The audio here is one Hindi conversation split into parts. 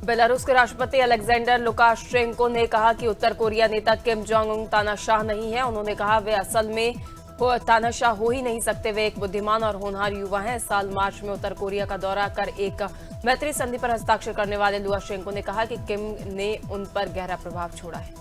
बेलारूस के राष्ट्रपति अलेक्जेंडर लुकाशेंको ने कहा कि उत्तर कोरिया नेता किम जोंग उन तानाशाह नहीं है। उन्होंने कहा वे असल में तानाशाह हो ही नहीं सकते, वे एक बुद्धिमान और होनहार युवा हैं। इस साल मार्च में उत्तर कोरिया का दौरा कर एक मैत्री संधि पर हस्ताक्षर करने वाले लुकाशेंको ने कहा कि किम ने उन पर गहरा प्रभाव छोड़ा है।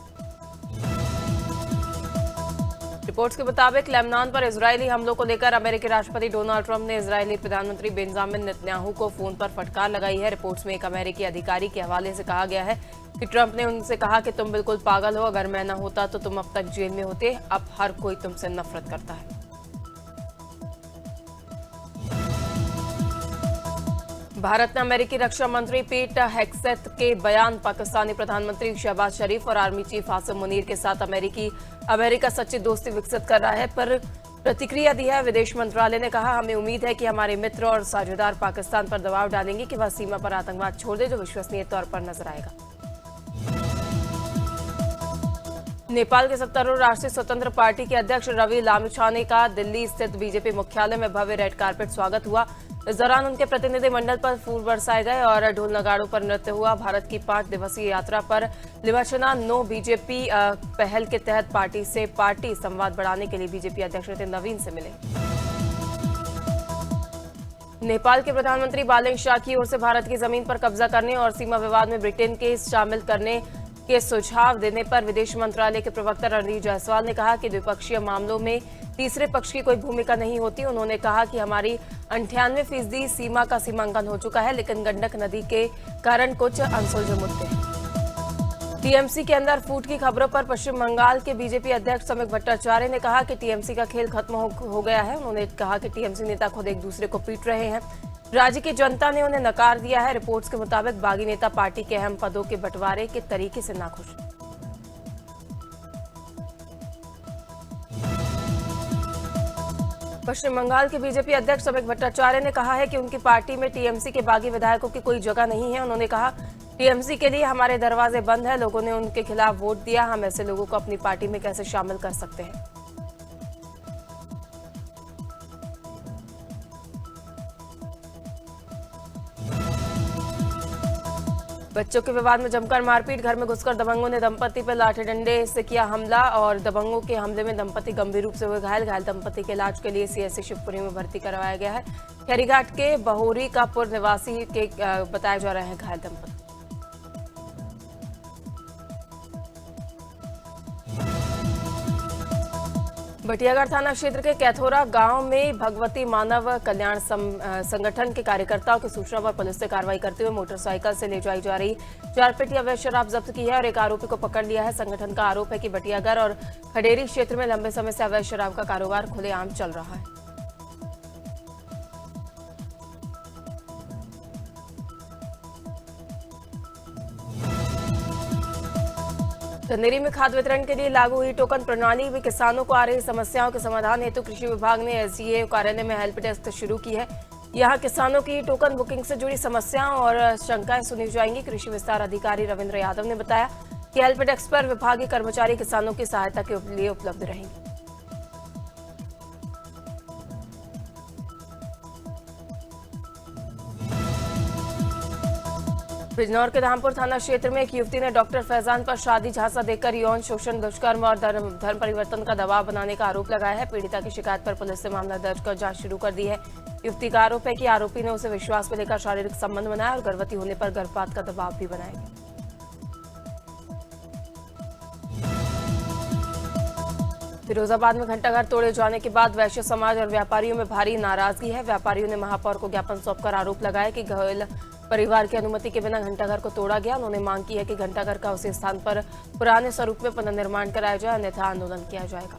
रिपोर्ट्स के मुताबिक लेबनान पर इजरायली हमलों को लेकर अमेरिकी राष्ट्रपति डोनाल्ड ट्रंप ने इजरायली प्रधानमंत्री बेंजामिन नेतन्याहू को फोन पर फटकार लगाई है। रिपोर्ट्स में एक अमेरिकी अधिकारी के हवाले से कहा गया है कि ट्रंप ने उनसे कहा कि तुम बिल्कुल पागल हो, अगर मैं न होता तो तुम अब तक जेल में होते, अब हर कोई तुमसे नफरत करता है। भारत ने अमेरिकी रक्षा मंत्री पीट हेग्सेथ के बयान पाकिस्तानी प्रधानमंत्री शहबाज शरीफ और आर्मी चीफ आसिम मुनीर के साथ अमेरिका सच्ची दोस्ती विकसित कर रहा है पर प्रतिक्रिया दी है। विदेश मंत्रालय ने कहा, हमें उम्मीद है कि हमारे मित्र और साझेदार पाकिस्तान पर दबाव डालेंगे कि वह सीमा पर आतंकवाद छोड़ दे, जो विश्वसनीय तौर पर नजर आएगा। नेपाल के सत्तारूढ़ राष्ट्रीय स्वतंत्र पार्टी के अध्यक्ष रवि लामिछाने का दिल्ली स्थित बीजेपी मुख्यालय में भव्य रेड कार्पेट स्वागत हुआ। इस दौरान उनके प्रतिनिधिमंडल पर फूल बरसाए गए और ढोल नगाड़ों पर नृत्य हुआ। भारत की 5 दिवसीय यात्रा पर लिवाचना नो बीजेपी पहल के तहत पार्टी संवाद बढ़ाने के लिए बीजेपी अध्यक्ष नितिन नवीन से मिले। नेपाल के प्रधानमंत्री बालेन शाह की ओर से भारत की जमीन पर कब्जा करने और सीमा विवाद में ब्रिटेन के शामिल करने के सुझाव देने पर विदेश मंत्रालय के प्रवक्ता रणदीप जायसवाल ने कहा कि द्विपक्षीय मामलों में तीसरे पक्ष की कोई भूमिका नहीं होती। उन्होंने कहा कि हमारी 98% सीमा का सीमांकन हो चुका है, लेकिन गंडक नदी के कारण कुछ अनसुलझे मुद्दे हैं। टीएमसी के अंदर फूट की खबरों पर पश्चिम बंगाल के बीजेपी अध्यक्ष समिक भट्टाचार्य ने कहा कि टीएमसी का खेल खत्म हो गया है। उन्होंने कहा कि टीएमसी नेता खुद एक दूसरे को पीट रहे हैं, राज्य की जनता ने उन्हें नकार दिया है। रिपोर्ट्स के मुताबिक बागी नेता पार्टी के अहम पदों के बंटवारे के तरीके से नाखुश। पश्चिम बंगाल के बीजेपी अध्यक्ष समिक भट्टाचार्य ने कहा है कि उनकी पार्टी में टीएमसी के बागी विधायकों की कोई जगह नहीं है। उन्होंने कहा, टीएमसी के लिए हमारे दरवाजे बंद हैं, लोगों ने उनके खिलाफ वोट दिया, हम ऐसे लोगों को अपनी पार्टी में कैसे शामिल कर सकते हैं। बच्चों के विवाद में जमकर मारपीट, घर में घुसकर दबंगों ने दंपति पर लाठी डंडे से किया हमला और दबंगों के हमले में दंपति गंभीर रूप से हुए घायल दंपति के इलाज के लिए सीएससी शिवपुरी में भर्ती करवाया गया है। खैरीघाट के बहोरी का पुर निवासी के बताए जा रहे हैं घायल दंपति। बटियागढ़ थाना क्षेत्र के कैथोरा गांव में भगवती मानव कल्याण संगठन के कार्यकर्ताओं की सूचना पर पुलिस ने कार्रवाई करते हुए मोटरसाइकिल से ले जाई जा रही 4 पेटी अवैध शराब जब्त की है और एक आरोपी को पकड़ लिया है। संगठन का आरोप है कि बटियागढ़ और खडेरी क्षेत्र में लंबे समय से अवैध शराब का कारोबार खुलेआम चल रहा है। चंदेरी में खाद वितरण के लिए लागू हुई टोकन प्रणाली में किसानों को आ रही समस्याओं के समाधान हेतु कृषि विभाग ने एसडीए कार्यालय में हेल्प डेस्क शुरू की है। यहां किसानों की टोकन बुकिंग से जुड़ी समस्याओं और शंकाएं सुनी जाएंगी। कृषि विस्तार अधिकारी रविंद्र यादव ने बताया कि हेल्प डेस्क पर विभागीय कर्मचारी किसानों की सहायता के लिए उपलब्ध रहेंगे। बिजनौर के धामपुर थाना क्षेत्र में एक युवती ने डॉक्टर फैजान पर शादी झांसा देकर यौन शोषण, दुष्कर्म और धर्म परिवर्तन का दबाव बनाने का आरोप लगाया है। पीड़िता की शिकायत पर पुलिस ने मामला दर्ज कर जांच शुरू कर दी है। युवती का आरोप है कि आरोपी ने उसे विश्वास में लेकर शारीरिक संबंध बनाया और गर्भवती होने पर गर्भपात का दबाव भी बनाया। फिरोजाबाद में घंटाघर तोड़े जाने के बाद वैश्य समाज और व्यापारियों में भारी नाराजगी है। व्यापारियों ने महापौर को ज्ञापन सौंपकर आरोप लगाया कि गोयल परिवार की अनुमति के बिना घंटाघर को तोड़ा गया। उन्होंने मांग की है कि घंटाघर का उसी स्थान पर पुराने स्वरूप में पुनर्निर्माण कराया जाए, अन्यथा आंदोलन किया जाएगा।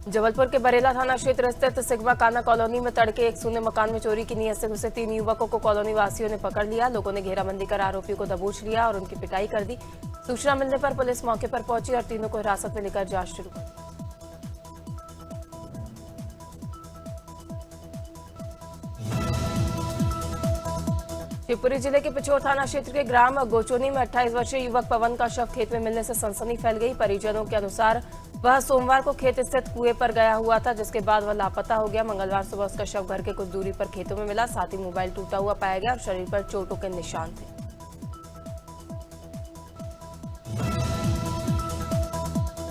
जबलपुर के बरेला थाना क्षेत्र स्थित सिग्मा काना कॉलोनी में तड़के एक सूने मकान में चोरी की नीयत से घुसे 3 युवकों को कॉलोनी वासियों ने पकड़ लिया। लोगों ने घेराबंदी कर आरोपियों को दबोच लिया और उनकी पिटाई कर दी। सूचना मिलने पर पुलिस मौके पर पहुंची और तीनों को हिरासत में लेकर जांच शुरू कर दी। शिवपुरी जिले के पिछोर थाना क्षेत्र के ग्राम गोचोनी में 28 वर्षीय युवक पवन का शव खेत में मिलने से सनसनी फैल गई। परिजनों के अनुसार वह सोमवार को खेत स्थित कुएं पर गया हुआ था, जिसके बाद वह लापता हो गया। मंगलवार सुबह उसका शव घर के कुछ दूरी पर खेतों में मिला। साथ ही मोबाइल टूटा हुआ पाया गया और शरीर पर चोटों के निशान थे।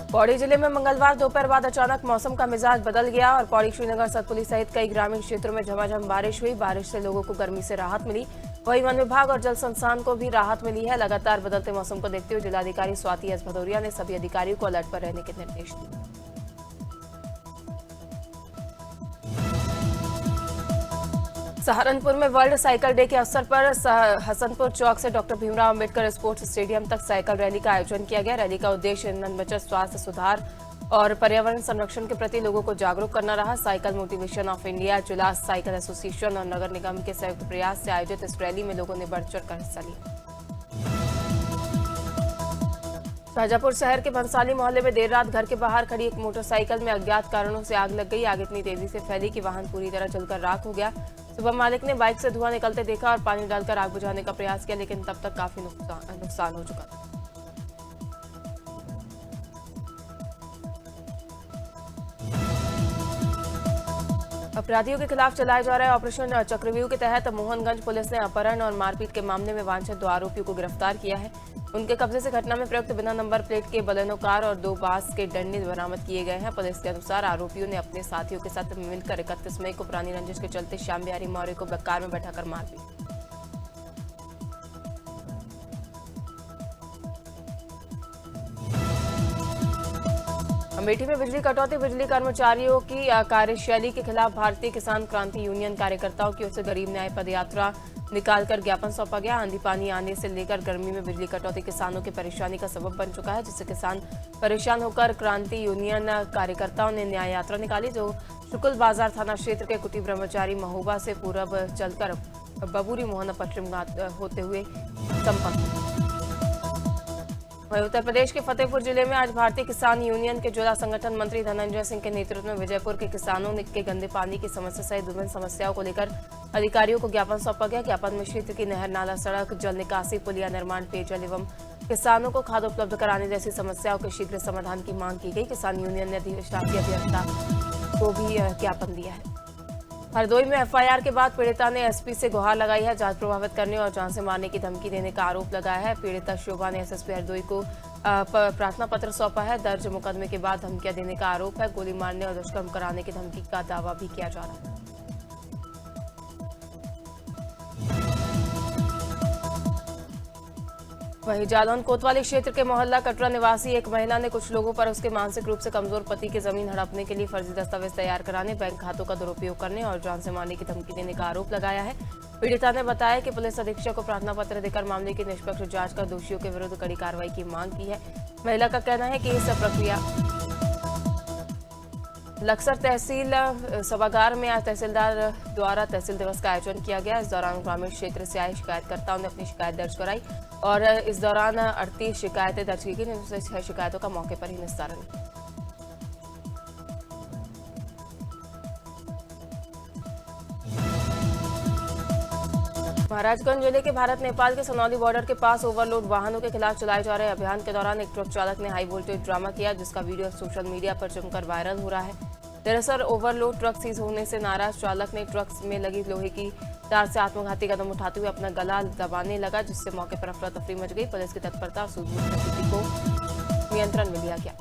पौड़ी जिले में मंगलवार दोपहर बाद अचानक मौसम का मिजाज बदल गया और पौड़ी, श्रीनगर, सतपुली सहित कई ग्रामीण क्षेत्रों में झमाझम बारिश हुई। बारिश से लोगों को गर्मी से राहत मिली। वहीं वन विभाग और जल संस्थान को भी राहत मिली है। लगातार बदलते मौसम को देखते हुए जिलाधिकारी स्वाति एस भदौरिया ने सभी अधिकारियों को अलर्ट पर रहने के निर्देश दिए। सहारनपुर में वर्ल्ड साइकिल डे के अवसर पर हसनपुर चौक से doctor Bhimrao Ambedkar sports stadium तक साइकिल रैली का आयोजन किया गया। रैली का उद्देश्य ईंधन बचत, स्वास्थ्य सुधार और पर्यावरण संरक्षण के प्रति लोगों को जागरूक करना रहा। साइकिल मोटिवेशन ऑफ इंडिया, जिला साइकिल एसोसिएशन और नगर निगम के संयुक्त प्रयास से आयोजित इस रैली में लोगों ने बढ़ चढ़कर हिस्सा लिया। शाहजहांपुर शहर के भंसाली मोहल्ले में देर रात घर के बाहर खड़ी एक मोटरसाइकिल में अज्ञात कारणों से आग लग गई। आग इतनी तेजी से फैली कि वाहन पूरी तरह जलकर राख हो गया। सुबह मालिक ने बाइक से धुआं निकलते देखा और पानी डालकर आग बुझाने का प्रयास किया, लेकिन तब तक काफी नुकसान हो चुका था। अपराधियों के खिलाफ चलाए जा रहे ऑपरेशन चक्रव्यूह के तहत मोहनगंज पुलिस ने अपहरण और मारपीट के मामले में वांछित 2 आरोपियों को गिरफ्तार किया है। उनके कब्जे से घटना में प्रयुक्त बिना नंबर प्लेट के बलेनो कार और 2 बांस के डंडे बरामद किए गए हैं। पुलिस के अनुसार आरोपियों ने अपने साथियों के साथ मिलकर 31 मई को पुरानी रंजिश के चलते श्याम बिहारी मौर्य को कार में बैठाकर मारपीट। अमेठी में बिजली कटौती, बिजली कर्मचारियों की कार्यशैली के खिलाफ भारतीय किसान क्रांति यूनियन कार्यकर्ताओं की ओर से गरीब न्याय पदयात्रा निकालकर ज्ञापन सौंपा गया। आंधी पानी आने से लेकर गर्मी में बिजली कटौती किसानों की परेशानी का सबब बन चुका है, जिससे किसान परेशान होकर क्रांति यूनियन कार्यकर्ताओं ने न्याय यात्रा निकाली, जो शुक्ल बाजार थाना क्षेत्र के कुटी ब्रह्मचारी महोबा से पूरब चलकर बबूरी मोहन पश्चिम होते हुए संपन्न। वहीं उत्तर प्रदेश के फतेहपुर जिले में आज भारतीय किसान यूनियन के जिला संगठन मंत्री धनंजय सिंह के नेतृत्व में विजयपुर के किसानों ने के गंदे पानी की समस्या सहित विभिन्न समस्याओं को लेकर अधिकारियों को ज्ञापन सौंपा गया। ज्ञापन में क्षेत्र की नहर, नाला, सड़क, जल निकासी, पुलिया निर्माण, पेयजल एवं किसानों को खाद उपलब्ध कराने जैसी समस्याओं के शीघ्र समाधान की मांग की गई। किसान यूनियन ने अधिशासी अभियंता को भी ज्ञापन दिया है। हरदोई में एफआईआर के बाद पीड़िता ने एसपी से गुहार लगाई है। जांच प्रभावित करने और जान से मारने की धमकी देने का आरोप लगाया है। पीड़िता शोभा ने एसएसपी हरदोई को प्रार्थना पत्र सौंपा है। दर्ज मुकदमे के बाद धमकियां देने का आरोप है। गोली मारने और दुष्कर्म कराने की धमकी का दावा भी किया जा रहा है। वहीं जालौन कोतवाली क्षेत्र के मोहल्ला कटरा निवासी एक महिला ने कुछ लोगों पर उसके मानसिक रूप से कमजोर पति की जमीन हड़पने के लिए फर्जी दस्तावेज तैयार कराने, बैंक खातों का दुरुपयोग करने और जान से मारने की धमकी देने का आरोप लगाया है। पीड़िता ने बताया कि पुलिस अधीक्षक को प्रार्थना पत्र देकर मामले की निष्पक्ष जांच कर दोषियों के विरुद्ध कड़ी कार्रवाई की मांग की है। महिला का कहना है कि इस प्रक्रिया लक्सर तहसील सभागार में आज तहसीलदार द्वारा तहसील दिवस का आयोजन किया गया। इस दौरान ग्रामीण क्षेत्र से आए शिकायतकर्ताओं ने अपनी शिकायत दर्ज कराई और इस दौरान 38 शिकायतें दर्ज की गई, जिनमें से 6 शिकायतों का मौके पर ही निस्तारण किया। महाराजगंज जिले के भारत नेपाल के सनौली बॉर्डर के पास ओवरलोड वाहनों के खिलाफ चलाए जा रहे अभियान के दौरान एक ट्रक चालक ने हाई वोल्टेज ड्रामा किया, जिसका वीडियो सोशल मीडिया पर जमकर वायरल हो रहा है। दरअसल ओवरलोड ट्रक सीज होने से नाराज चालक ने ट्रक में लगी लोहे की तार से आत्मघाती कदम उठाते हुए अपना गला दबाने लगा, जिससे मौके पर अफरा तफरी मच गई। पुलिस की तत्परता और सूझबूझ से स्थिति को नियंत्रण में लिया गया।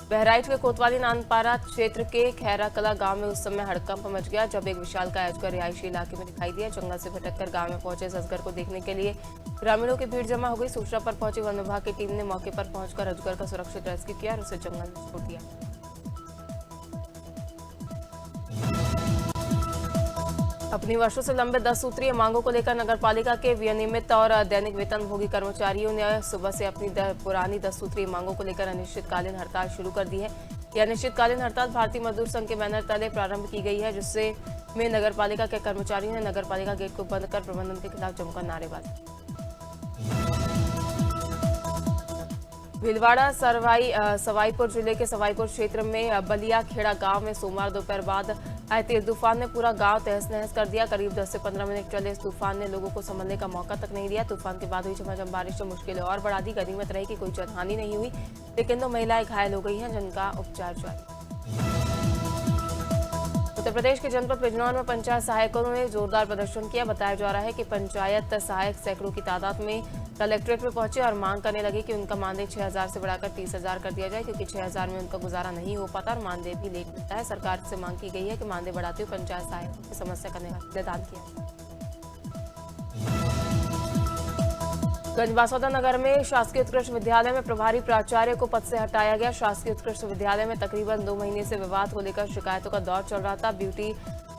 बहराइच के कोतवाली नानपारा क्षेत्र के खैराकला गांव में उस समय हड़कंप मच गया, जब एक विशालकाय अजगर रिहायशी इलाके में दिखाई दिया। जंगल से भटककर गांव में पहुंचे इस अजगर को देखने के लिए ग्रामीणों की भीड़ जमा हो गई। सूचना पर पहुंची वन विभाग की टीम ने मौके पर पहुंचकर अजगर का सुरक्षित रेस्क्यू किया और उसे जंगल में छोड़ दिया। अपनी वर्षों से लंबे 10 सूत्रीय मांगों को लेकर नगरपालिका के विनियमित और दैनिक वेतनभोगी कर्मचारियों ने सुबह से अपनी पुरानी 10 सूत्रीय मांगों को लेकर अनिश्चितकालीन हड़ताल शुरू कर दी है। यह अनिश्चितकालीन हड़ताल भारतीय मजदूर संघ के बैनर तले प्रारंभ की गई है, जिससे में नगरपालिका के कर्मचारियों ने नगरपालिका गेट को बंद कर प्रबंधन के खिलाफ जमकर नारेबाजी। भीलवाड़ा सवाईपुर जिले के सवाईपुर क्षेत्र में बलिया खेड़ा गांव में सोमवार दोपहर बाद आए तेज तूफान ने पूरा गांव तहस नहस कर दिया। करीब 10 से 15 मिनट चले इस तूफान ने लोगों को संभलने का मौका तक नहीं दिया। तूफान के बाद हुई झमाझम बारिश से मुश्किलें और बढ़ा दी। गनीमत रही कि कोई जनहानि नहीं हुई, लेकिन 2 महिलाएं घायल हो गई हैं, जिनका उपचार जारी। उत्तर प्रदेश के जनपद बिजनौर में पंचायत सहायकों ने जोरदार प्रदर्शन किया। बताया जा रहा है कि पंचायत सहायक सैकड़ों की तादाद में कलेक्ट्रेट में पहुंचे और मांग करने लगे कि उनका मानदेय 6,000 से बढ़ाकर 30,000 कर दिया जाए, क्योंकि 6,000 में उनका गुजारा नहीं हो पाता और मानदेय भी लेट मिलता है। सरकार से मांग की गई है कि मानदेय बढ़ाते हुए पंचायत सहायकों की समस्या का निदान किया जाए। गंजबासौदा नगर में शासकीय उत्कृष्ट विद्यालय में प्रभारी प्राचार्य को पद से हटाया गया। शासकीय उत्कृष्ट विद्यालय में तकरीबन 2 महीने से विवाद को लेकर शिकायतों का दौर चल रहा था। ब्यूटी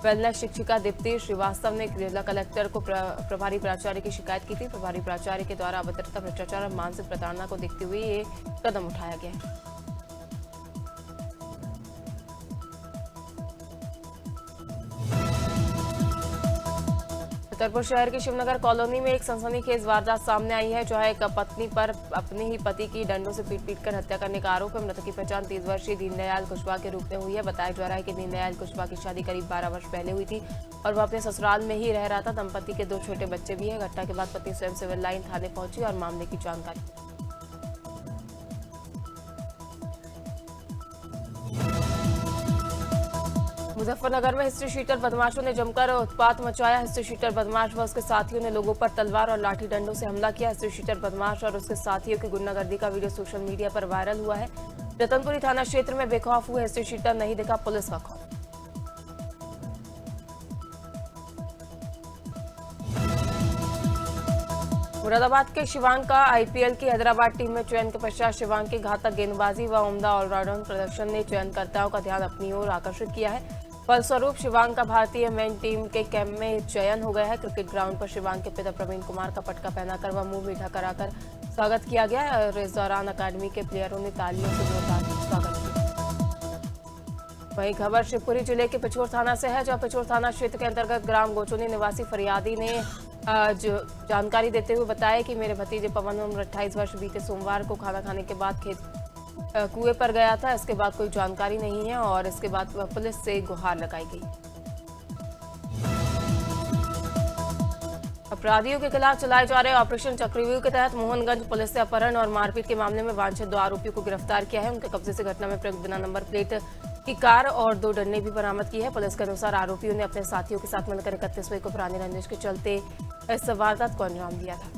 वेलनेस शिक्षिका दीप्ति श्रीवास्तव ने जिला कलेक्टर को प्रभारी प्राचार्य की शिकायत की थी। प्रभारी प्राचार्य के द्वारा अभद्रता, भ्रष्टाचार और मानसिक प्रताड़ना को देखते हुए ये कदम उठाया गया है। छतरपुर शहर की शिवनगर कॉलोनी में एक सनसनीखेज वारदात सामने आई है, जहां एक पत्नी पर अपने ही पति की डंडों से पीट कर हत्या करने का आरोप है। मृतक की पहचान 30 वर्षीय दीनदयाल कुशवाहा के रूप में हुई है। बताया जा रहा है कि दीनदयाल कुशवाहा की शादी करीब 12 वर्ष पहले हुई थी और वह अपने ससुराल में ही रह रहा था। दंपति के 2 छोटे बच्चे भी हैं। घटना के बाद पति स्वयं सिविल लाइन थाने पहुंची और मामले की जानकारी। मुजफ्फरनगर में हिस्ट्री शीटर बदमाशों ने जमकर उत्पात मचाया। हिस्ट्री शीटर बदमाश व उसके साथियों ने लोगों पर तलवार और लाठी डंडों से हमला किया। हिस्ट्री शीटर बदमाश और उसके साथियों की गुंडागर्दी का वीडियो सोशल मीडिया पर वायरल हुआ है। रतनपुरी थाना क्षेत्र में बेखौफ हुए हिस्ट्री शीटर नहीं दिखा पुलिस का खौफ। मुरादाबाद के शिवांग का आईपीएल की हैदराबाद टीम में चयन के पश्चात शिवांग की घातक गेंदबाजी व उम्दा ऑलराउंडर प्रदर्शन ने चयनकर्ताओं का ध्यान अपनी ओर आकर्षित किया है। फलस्वरूप शिवांग का भारतीय मेन टीम के कैंप में चयन हो गया है। क्रिकेट ग्राउंड पर शिवांग के पिता प्रवीण कुमार का पटका पहनाकर व मुंह मीठा कराकर स्वागत किया गया और इस दौरान अकादमी के प्लेयरों ने तालियों से जोरदार स्वागत किया। वहीं खबर शिवपुरी जिले के पिछोर थाना से है, जहां पिछोर थाना क्षेत्र के अंतर्गत ग्राम गोचोनी निवासी फरियादी ने जो जानकारी देते हुए बताया कि मेरे भतीजे पवन उम्र 28 वर्ष बीते सोमवार को खाना खाने के बाद कुएं पर गया था। इसके बाद कोई जानकारी नहीं है और इसके बाद पुलिस से गुहार लगाई गई। अपराधियों के खिलाफ चलाए जा रहे ऑपरेशन चक्रव्यूह के तहत मोहनगंज पुलिस ने अपहरण और मारपीट के मामले में वांछित 2 आरोपियों को गिरफ्तार किया है। उनके कब्जे से घटना में प्रयुक्त बिना नंबर प्लेट की कार और 2 डंडे भी बरामद की है। पुलिस के अनुसार आरोपियों ने अपने साथियों के साथ मिलकर 31 को पुरानी रंजिश के चलते इस वारदात को अंजाम दिया था।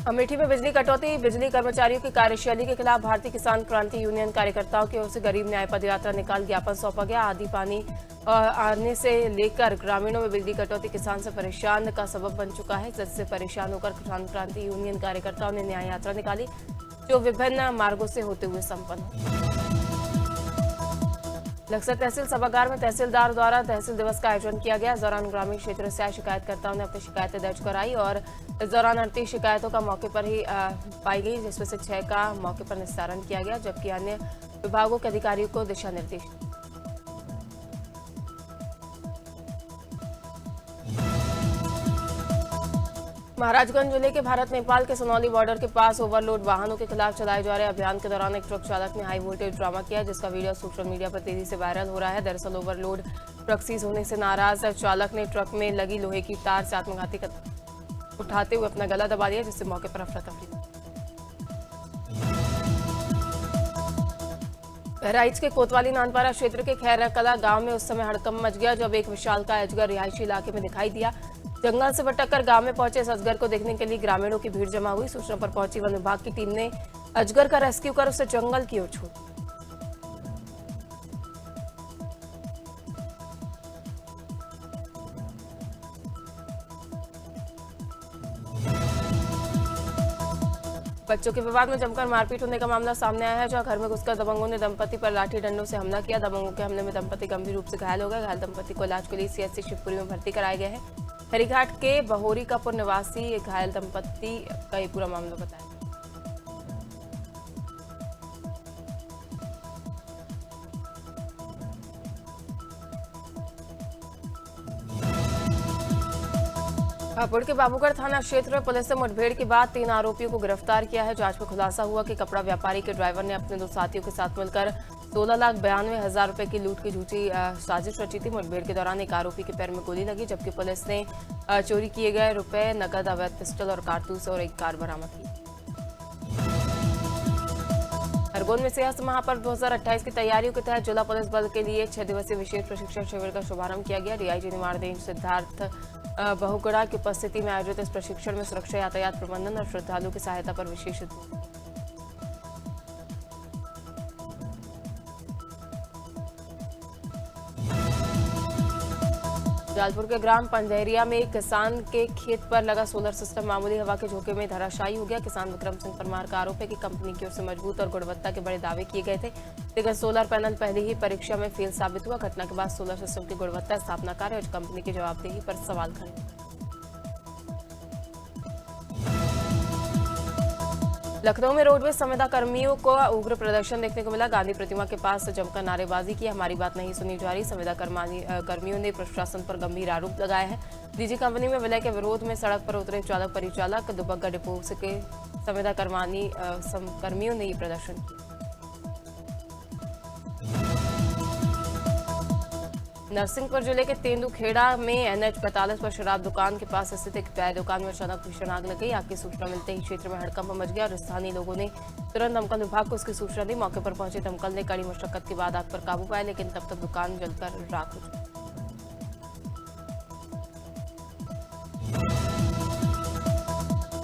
अमेठी में बिजली कटौती, बिजली कर्मचारियों की कार्यशैली के खिलाफ भारतीय किसान क्रांति यूनियन कार्यकर्ताओं की ओर से गरीब न्याय पदयात्रा निकाल ज्ञापन सौंपा गया। आधी पानी आने से लेकर ग्रामीणों में बिजली कटौती किसान से परेशान का सबब बन चुका है, जिससे परेशान होकर किसान क्रांति यूनियन कार्यकर्ताओं ने न्याय यात्रा निकाली, जो विभिन्न मार्गों से होते हुए संपन्न हुई। लक्सर तहसील सभागार में तहसीलदार द्वारा तहसील दिवस का आयोजन किया गया। इस दौरान ग्रामीण क्षेत्र से आए शिकायतकर्ताओं ने अपनी शिकायतें दर्ज कराई और इस दौरान 38 शिकायतों का मौके पर ही पाई गई, जिसमें से 6 का मौके पर निस्तारण किया गया, जबकि अन्य विभागों के अधिकारियों को दिशा निर्देश। महाराजगंज जिले के भारत नेपाल के सनौली बॉर्डर के पास ओवरलोड वाहनों के खिलाफ चलाए जा रहे अभियान के दौरान एक ट्रक चालक ने हाई वोल्टेज ड्रामा किया, जिसका वीडियो सोशल मीडिया पर तेजी से वायरल हो रहा है। दरअसल ओवरलोड ट्रक सीज होने से नाराज चालक ने ट्रक में लगी लोहे की तार से आत्मघाती उठाते हुए अपना गला दबा दिया, जिससे मौके पर अफरा तफरी। बहराइच के कोतवाली नानपारा क्षेत्र के खैरकला गांव में उस समय हड़कंप मच गया जब एक विशालकाय अजगर रिहायशी इलाके में दिखाई दिया। जंगल से भटककर गांव में पहुंचे इस अजगर को देखने के लिए ग्रामीणों की भीड़ जमा हुई। सूचना पर पहुंची वन विभाग की टीम ने अजगर का रेस्क्यू कर उसे जंगल की ओर छोड़ दिया। बच्चों के विवाद में जमकर मारपीट होने का मामला सामने आया है, जहां घर में घुसकर दबंगों ने दंपति पर लाठी डंडों से हमला किया। दबंगों के हमले में दंपति गंभीर रूप से घायल हो गए। घायल दंपति को इलाज के लिए सीएचसी शिवपुरी में भर्ती कराए गए हैं। हरिघाट के बहोरी कापुर निवासी घायल दंपति का ये पूरा मामला बताया। हापुड़ के बाबूगढ़ थाना क्षेत्र में पुलिस ने मुठभेड़ के बाद 3 आरोपियों को गिरफ्तार किया है। जांच में खुलासा हुआ कि कपड़ा व्यापारी के ड्राइवर ने अपने 2 साथियों के साथ मिलकर 16,92,000 रुपए की लूट की झूठी साजिश रची थी। मुठभेड़ के दौरान एक आरोपी के पैर में गोली लगी, जबकि पुलिस ने चोरी किए गए रुपए, नकद, अवैध पिस्टल और कारतूस और एक कार बरामद की। खरगोन में सियासी महापर्व 2028 की तैयारियों के तहत जिला पुलिस बल के लिए 6 दिवसीय विशेष प्रशिक्षण शिविर का शुभारंभ किया गया। डीआईजी निमाड़देव सिद्धार्थ बहुगुणा की उपस्थिति में आयोजित इस प्रशिक्षण में सुरक्षा, यातायात प्रबंधन और श्रद्धालुओं की सहायता पर विशेष जालपुर के ग्राम पंधेरिया में एक किसान के खेत पर लगा सोलर सिस्टम मामूली हवा के झोंके में धराशायी हो गया। किसान विक्रम सिंह परमार का आरोप है कि कंपनी की ओर से मजबूत और गुणवत्ता के बड़े दावे किए गए थे, लेकिन सोलर पैनल पहले ही परीक्षा में फेल साबित हुआ। घटना के बाद सोलर सिस्टम की गुणवत्ता, स्थापना कार्य और कंपनी की जवाबदेही पर सवाल खड़े। लखनऊ में रोडवेज संविदा कर्मियों को उग्र प्रदर्शन देखने को मिला। गांधी प्रतिमा के पास जमकर नारेबाजी की। हमारी बात नहीं सुनी जा रही। संविदा कर्मियों ने प्रशासन पर गंभीर आरोप लगाया है। निजी कंपनी में विलय के विरोध में सड़क पर उतरे चालक परिचालक। दुबग्गा डिपो के संविदा कर्मियों ने ये प्रदर्शन किया। नरसिंहपुर जिले के तेंदुखेड़ा में एनएच 45 पर शराब दुकान के पास स्थित एक चाय दुकान में अचानक भीषण आग लग गई। आग की सूचना मिलते ही क्षेत्र में हड़कंप मच गया और स्थानीय लोगों ने तुरंत दमकल विभाग को उसकी सूचना दी। मौके पर पहुंचे दमकल ने कड़ी मशक्कत के बाद आग पर काबू पाया, लेकिन तब तक दुकान जलकर राख हो चुकी।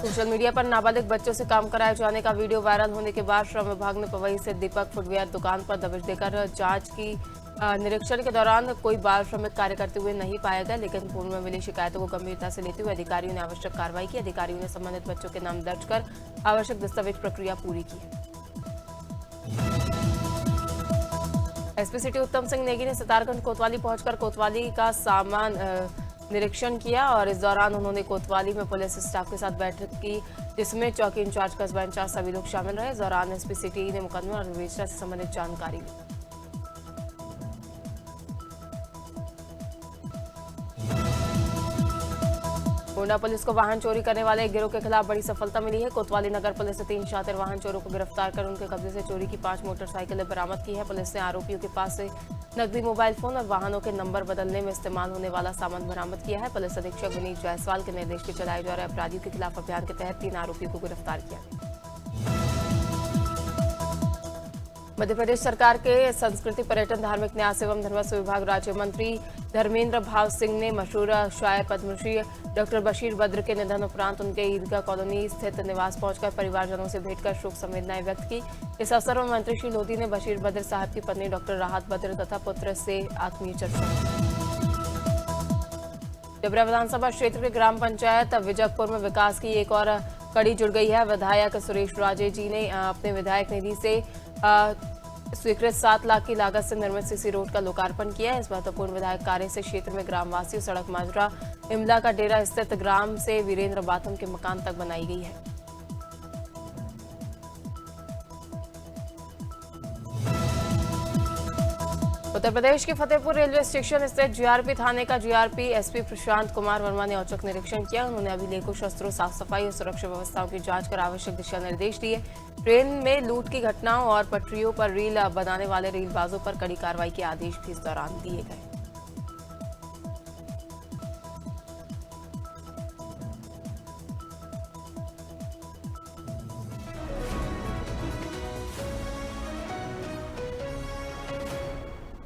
सोशल मीडिया पर नाबालिग बच्चों से काम कराए जाने का वीडियो वायरल होने के बाद श्रम विभाग ने पवई से दीपक फुटवेयर दुकान पर दबिश देकर जांच की। निरीक्षण के दौरान कोई बाल श्रमिक कार्य करते हुए नहीं पाया गया, लेकिन पूर्व में मिली शिकायतों को गंभीरता से लेते हुए अधिकारियों ने आवश्यक कार्रवाई की। अधिकारियों ने संबंधित बच्चों के नाम दर्ज कर आवश्यक दस्तावेज प्रक्रिया पूरी की। एसपी सिटी उत्तम सिंह नेगी ने सितारगंज कोतवाली पहुंचकर कोतवाली का सामान निरीक्षण किया और इस दौरान उन्होंने कोतवाली में पुलिस स्टाफ के साथ बैठक की, जिसमें चौकी इंचार्ज, कस्बा इंचार्ज सभी लोग शामिल रहे। इस दौरान एसपी सिटी ने मुकदमे और विवेचना से संबंधित जानकारी ली। गोंडा पुलिस को वाहन चोरी करने वाले एक गिरोह के खिलाफ बड़ी सफलता मिली है। कोतवाली नगर पुलिस ने 3 शातिर वाहन चोरों को गिरफ्तार कर उनके कब्जे से चोरी की 5 मोटरसाइकिलें बरामद की है। पुलिस ने आरोपियों के पास से नकदी, मोबाइल फोन और वाहनों के नंबर बदलने में इस्तेमाल होने वाला सामान बरामद किया है। पुलिस अधीक्षक विनीत जायसवाल के निर्देश पर चलाए जा रहे अपराधियों के खिलाफ अभियान के तहत 3 आरोपियों को गिरफ्तार किया। मध्य प्रदेश सरकार के संस्कृति, पर्यटन, धार्मिक न्यास एवं धर्मस्व विभाग राज्य मंत्री धर्मेंद्र भाव सिंह ने मशहूर शायर पद्मश्री डॉक्टर बशीर बद्र के निधन उपरांत उनके ईदगाह कॉलोनी स्थित निवास पहुंचकर परिवारजनों से भेंट कर शोक संवेदनाएं व्यक्त की। इस अवसर पर मंत्री श्री लोधी ने बशीर बद्र साहब की पत्नी डॉक्टर राहत बद्र तथा पुत्र से आत्मीय चर्चा की। जबरा विधानसभा क्षेत्र के ग्राम पंचायत विजयपुर में विकास की एक और कड़ी जुड़ गई है। विधायक सुरेश राजे जी ने अपने विधायक निधि से स्वीकृत 7 लाख की लागत से निर्मित सीसी रोड का लोकार्पण किया है। इस महत्वपूर्ण विधायक कार्य से क्षेत्र में ग्रामवासियों सड़क माजरा इमला का डेरा स्थित ग्राम से वीरेंद्र बाथम के मकान तक बनाई गई है। उत्तर प्रदेश के फतेहपुर रेलवे स्टेशन स्थित जीआरपी थाने का जीआरपी एसपी प्रशांत कुमार वर्मा ने औचक निरीक्षण किया। उन्होंने अभिलेखों, शस्त्रों, साफ सफाई और सुरक्षा व्यवस्थाओं की जांच कर आवश्यक दिशा निर्देश दिए। ट्रेन में लूट की घटनाओं और पटरियों पर रील बनाने वाले रीलबाजों पर कड़ी कार्रवाई के आदेश भी इस दौरान दिए गए।